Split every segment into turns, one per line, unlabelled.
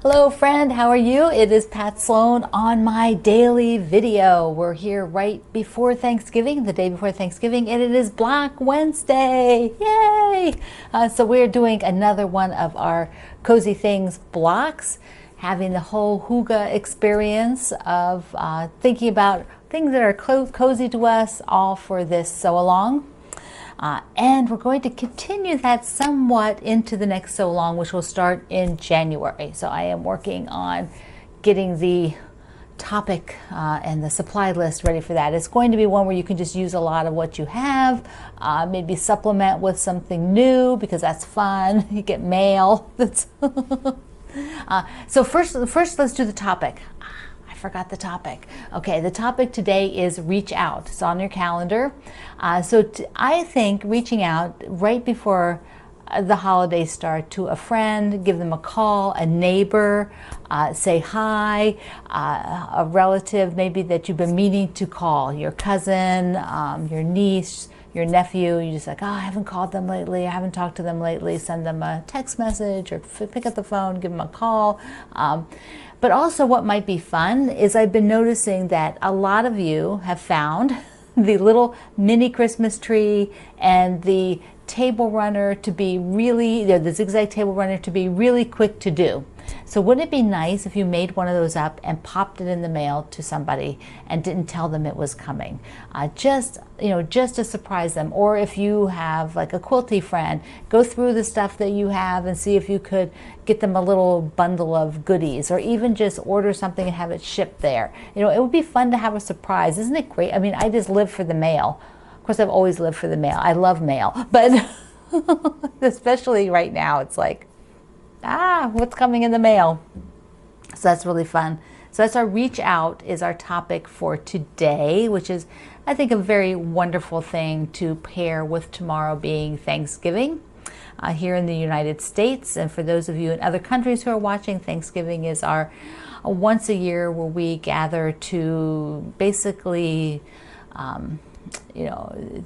Hello friend, how are you? It is Pat Sloan on my daily video. We're here right before Thanksgiving, the day before Thanksgiving, and it is Black Wednesday. Yay! So we're doing another one of our Cozy Things blocks, having the whole hygge experience of thinking about things that are cozy to us, all for this sew along. And we're going to continue that somewhat into the next sew along, which will start in January. So I am working on getting the topic and the supply list ready for that. It's going to be one where you can just use a lot of what you have, maybe supplement with something new because that's fun. You get mail. So first let's do the topic. Forgot the topic. Okay, the topic today is reach out. It's on your calendar. I think reaching out right before the holidays start to a friend, give them a call, a neighbor, say hi, a relative maybe that you've been meaning to call, your cousin, your niece, your nephew. You just like, oh, I haven't called them lately, I haven't talked to them lately. Send them a text message or pick up the phone, give them a call. But also what might be fun is I've been noticing that a lot of you have found the little mini Christmas tree and the table runner to be really, the zigzag table runner to be really quick to do. So wouldn't it be nice if you made one of those up and popped it in the mail to somebody and didn't tell them it was coming? Just to surprise them. Or if you have like a quilty friend, go through the stuff that you have and see if you could get them a little bundle of goodies, or even just order something and have it shipped there. It would be fun to have a surprise. Isn't it great? I mean, I just live for the mail. Of course, I've always lived for the mail. I love mail, but especially right now, it's like, what's coming in the mail? So that's really fun. So that's our reach out is our topic for today, which is, I think, a very wonderful thing to pair with tomorrow being Thanksgiving here in the United States. And for those of you in other countries who are watching, Thanksgiving is our once a year where we gather to basically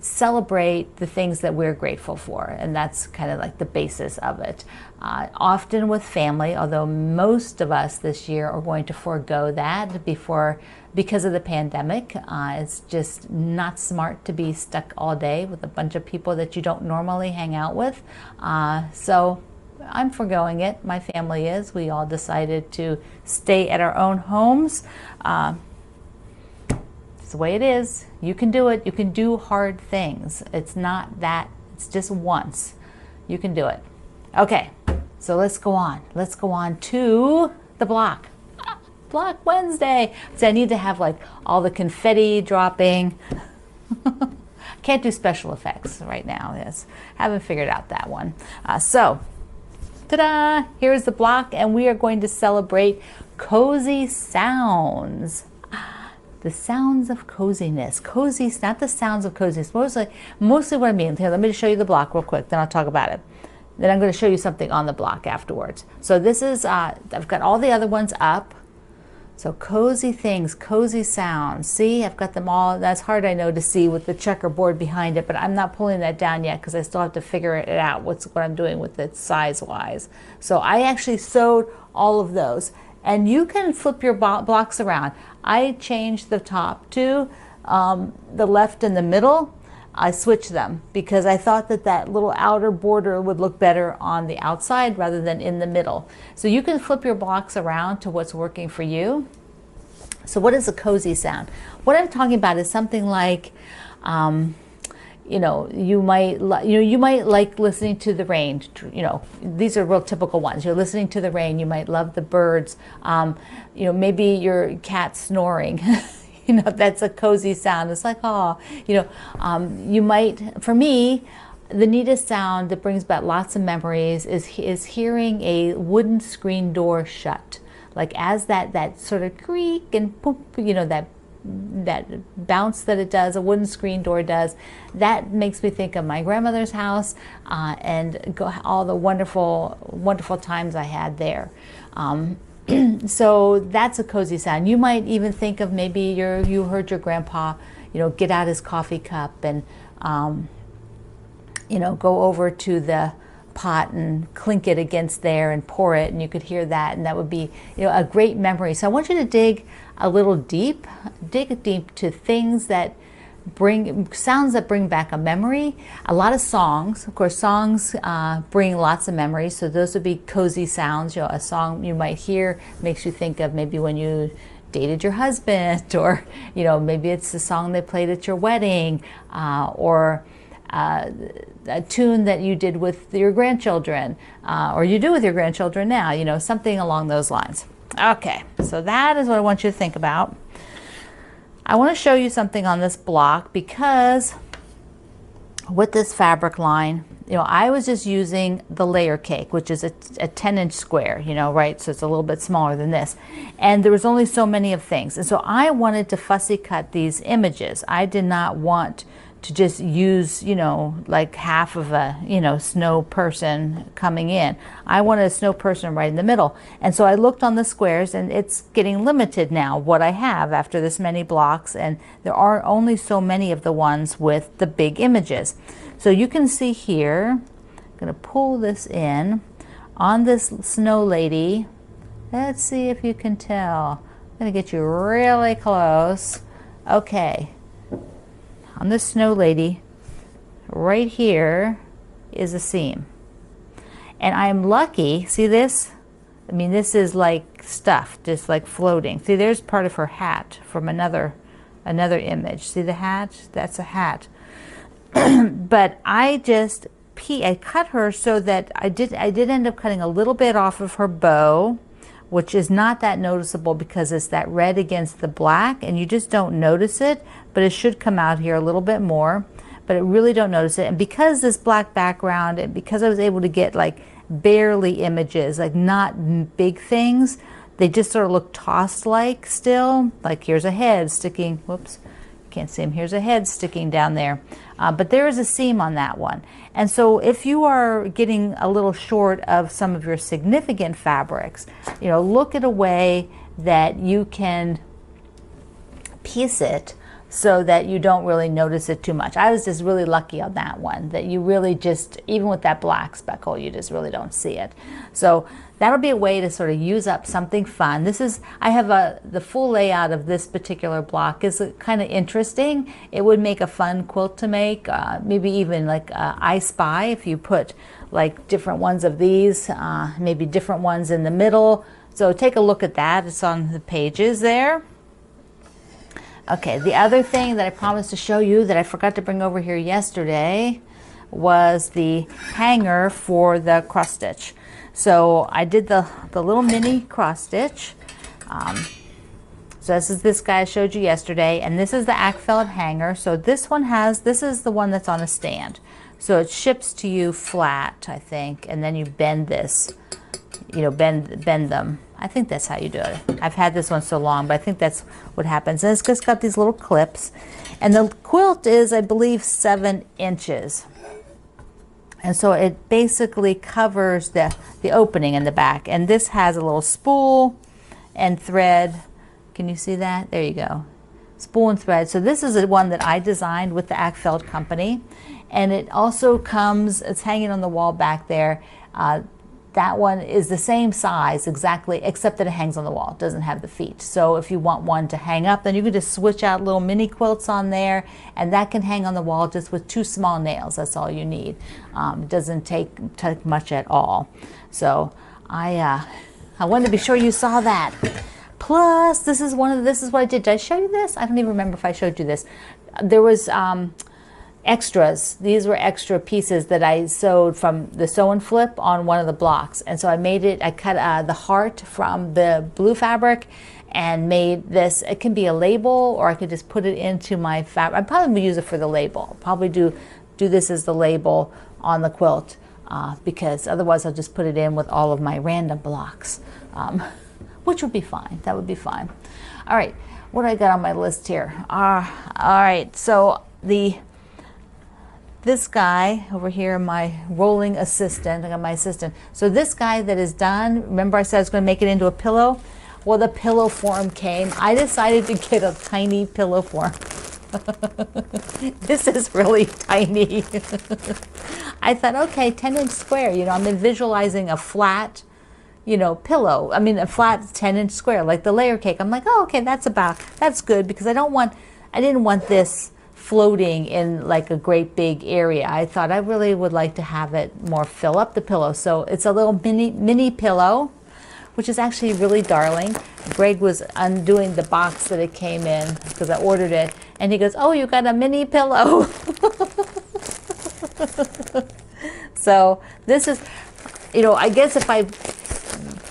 celebrate the things that we're grateful for, and that's kind of like the basis of it. Often with family, although most of us this year are going to forego that because of the pandemic. It's just not smart to be stuck all day with a bunch of people that you don't normally hang out with. So I'm foregoing it. My family is. We all decided to stay at our own homes. It's the way it is. You can do it. You can do hard things. It's not that. It's just once. You can do it. Okay, so let's go on. Let's go on to the block. Block Wednesday. So I need to have like all the confetti dropping. Can't do special effects right now. Yes, haven't figured out that one. So, ta-da! Here's the block, and we are going to celebrate cozy sounds. The sounds of coziness. Cozy, not the sounds of coziness. Mostly what I mean. Here, let me just show you the block real quick, then I'll talk about it. Then I'm going to show you something on the block afterwards. So this is, I've got all the other ones up. So cozy things, cozy sounds. See, I've got them all. That's hard, I know, to see with the checkerboard behind it, but I'm not pulling that down yet because I still have to figure it out, what I'm doing with it size-wise. So I actually sewed all of those. And you can flip your blocks around. I changed the top to the left and the middle. I switched them because I thought that little outer border would look better on the outside rather than in the middle. So you can flip your blocks around to what's working for you. So what is a cozy sound? What I'm talking about is something like, you might like listening to the rain. These are real typical ones. You're listening to the rain. You might love the birds. Maybe your cat snoring. That's a cozy sound. It's like, oh, you might, for me, the neatest sound that brings back lots of memories is hearing a wooden screen door shut. Like as that sort of creak and poop, that bounce that it does, a wooden screen door does, that makes me think of my grandmother's house and all the wonderful, wonderful times I had there. So that's a cozy sound. You might even think of maybe you heard your grandpa, get out his coffee cup and, go over to the pot and clink it against there and pour it, and you could hear that, and that would be, you know, a great memory. So I want you to dig a little deep, dig deep to things that bring sounds that bring back a memory. A lot of songs, of course, songs bring lots of memories, so those would be cozy sounds. You know, a song you might hear makes you think of maybe when you dated your husband, or, you know, maybe it's the song they played at your wedding, or a tune that you did with your grandchildren, or you do with your grandchildren now, you know, something along those lines. Okay, so that is what I want you to think about. I want to show you something on this block, because with this fabric line, you know, I was just using the layer cake, which is a 10-inch square, you know, right? So it's a little bit smaller than this. And there was only so many of things. And so I wanted to fussy cut these images. I did not want to just use, you know, like half of a, you know, snow person coming in. I wanted a snow person right in the middle. And so I looked on the squares, and it's getting limited now what I have after this many blocks, and there are only so many of the ones with the big images. So you can see here, I'm going to pull this in on this snow lady. Let's see if you can tell. I'm going to get you really close. Okay. On this snow lady, right here is a seam. And I'm lucky, see this? I mean, this is like stuff, just like floating. See, there's part of her hat from another image. See the hat? That's a hat. But I cut her so that I did end up cutting a little bit off of her bow, which is not that noticeable because it's that red against the black, and you just don't notice it, but it should come out here a little bit more, but I really don't notice it. And because this black background, and because I was able to get like barely images, like not big things, they just sort of look tossed like still. Like here's a head sticking, whoops, can't see him, here's a head sticking down there. But there is a seam on that one. And so if you are getting a little short of some of your significant fabrics, you know, look at a way that you can piece it so that you don't really notice it too much. I was just really lucky on that one, that you really just, even with that black speckle, you just really don't see it. So that'll be a way to sort of use up something fun. This is, I have the full layout of this particular block is kind of interesting. It would make a fun quilt to make, maybe even like I Spy, if you put like different ones of these, maybe different ones in the middle. So take a look at that. It's on the pages there. Okay, the other thing that I promised to show you that I forgot to bring over here yesterday was the hanger for the cross stitch. So I did the little mini cross stitch. So this is this guy I showed you yesterday, and this is the Ackfeld hanger. So this one has, this is the one that's on a stand. So it ships to you flat, I think, and then you bend this, you know, bend them. I think that's how you do it. I've had this one so long, but I think that's what happens. And it's just got these little clips. And the quilt is, I believe, 7 inches. And so it basically covers the opening in the back. And this has a little spool and thread. Can you see that? There you go. Spool and thread. So this is the one that I designed with the Ackfeld company. And it also comes, it's hanging on the wall back there. That one is the same size exactly, except that it hangs on the wall. It doesn't have the feet. So if you want one to hang up, then you can just switch out little mini quilts on there, and that can hang on the wall just with 2 small nails. That's all you need. It doesn't take much at all. So I wanted to be sure you saw that. Plus, this is what I did. Did I show you this? I don't even remember if I showed you this. There was extras. These were extra pieces that I sewed from the sew and flip on one of the blocks. And so I made it, I cut the heart from the blue fabric and made this. It can be a label, or I could just put it into my fabric. I'd probably use it for the label. I'll probably do this as the label on the quilt, because otherwise I'll just put it in with all of my random blocks, which would be fine. That would be fine. All right, what do I got on my list here? All right, so this guy over here, my rolling assistant, I got my assistant. So this guy that is done, remember I said I was going to make it into a pillow? Well, the pillow form came. I decided to get a tiny pillow form. This is really tiny. I thought, okay, 10-inch square, you know, I'm visualizing a flat, you know, pillow. I mean, a flat 10-inch square, like the layer cake. I'm like, oh, okay, that's good, because I didn't want this floating in like a great big area. I thought I really would like to have it more fill up the pillow. So it's a little mini pillow, which is actually really darling. Greg was undoing the box that it came in because I ordered it, and he goes, oh, you got a mini pillow. So this is, you know, I guess if I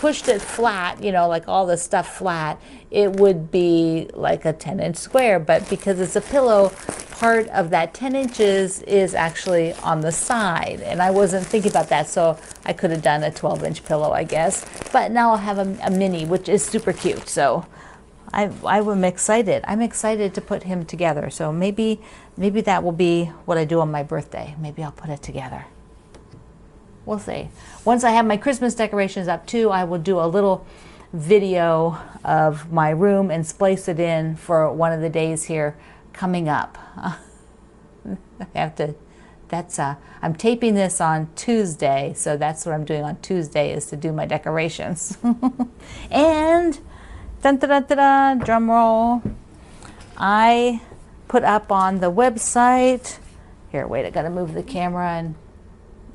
pushed it flat, you know, like all the stuff flat, it would be like a 10-inch square, but because it's a pillow, part of that 10 inches is actually on the side, and I wasn't thinking about that, so I could have done a 12-inch pillow, I guess. But now I'll have a mini, which is super cute. So I'm excited. I'm excited to put him together. So maybe that will be what I do on my birthday. Maybe I'll put it together. We'll see. Once I have my Christmas decorations up too, I will do a little video of my room and splice it in for one of the days here coming up. I have to, I'm taping this on Tuesday, so that's what I'm doing on Tuesday, is to do my decorations. And dun, dun, dun, dun, dun, drum roll, I put up on the website, here, wait, I gotta move the camera, and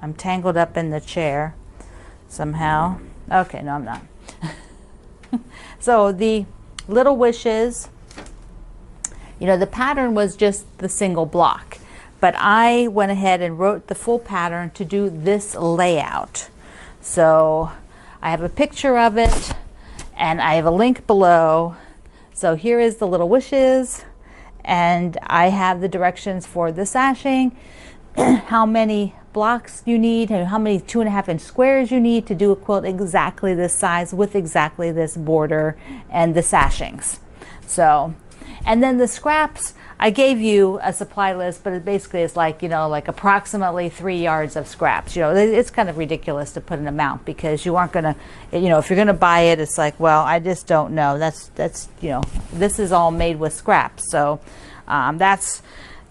I'm tangled up in the chair somehow. Okay, no, I'm not. So the Little Wishes, you know, the pattern was just the single block, but I went ahead and wrote the full pattern to do this layout. So I have a picture of it, and I have a link below. So here is the Little Wishes, and I have the directions for the sashing, how many blocks you need, and how many 2.5-inch squares you need to do a quilt exactly this size with exactly this border and the sashings. So, and then the scraps, I gave you a supply list, but it basically is like, you know, like approximately 3 yards of scraps. You know, it's kind of ridiculous to put an amount, because you aren't gonna, you know, if you're gonna buy it, it's like, well, I just don't know. That's you know, this is all made with scraps. So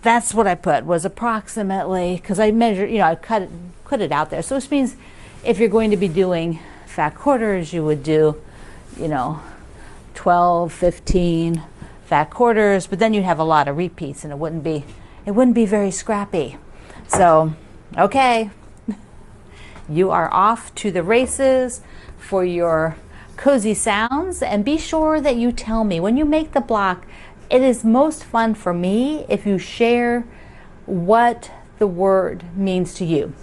that's what I put, was approximately, because I measured, you know, I cut it out there. So which means if you're going to be doing fat quarters, you would do, you know, 12, 15 fat quarters, but then you'd have a lot of repeats, and it wouldn't be very scrappy. So, okay, you are off to the races for your cozy sounds, and be sure that you tell me when you make the block. It is most fun for me if you share what the word means to you,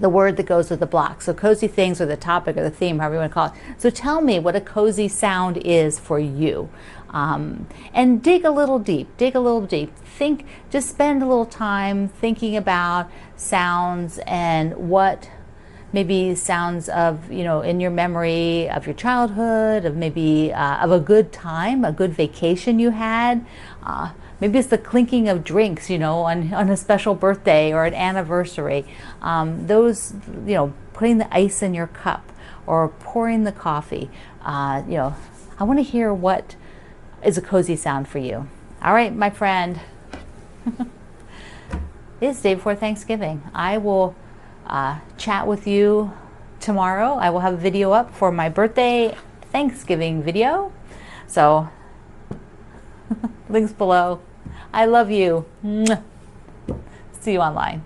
the word that goes with the block. So cozy things, or the topic, or the theme, however you want to call it. So tell me what a cozy sound is for you. And dig a little deep, think, just spend a little time thinking about sounds and what maybe sounds of, you know, in your memory of your childhood, of maybe of a good time, a good vacation you had. Maybe it's the clinking of drinks, you know, on a special birthday or an anniversary. Those, you know, putting the ice in your cup or pouring the coffee. You know, I want to hear what is a cozy sound for you. All right, my friend. It's day before Thanksgiving. I will chat with you tomorrow. I will have a video up for my birthday Thanksgiving video. So, links below. I love you. See you online.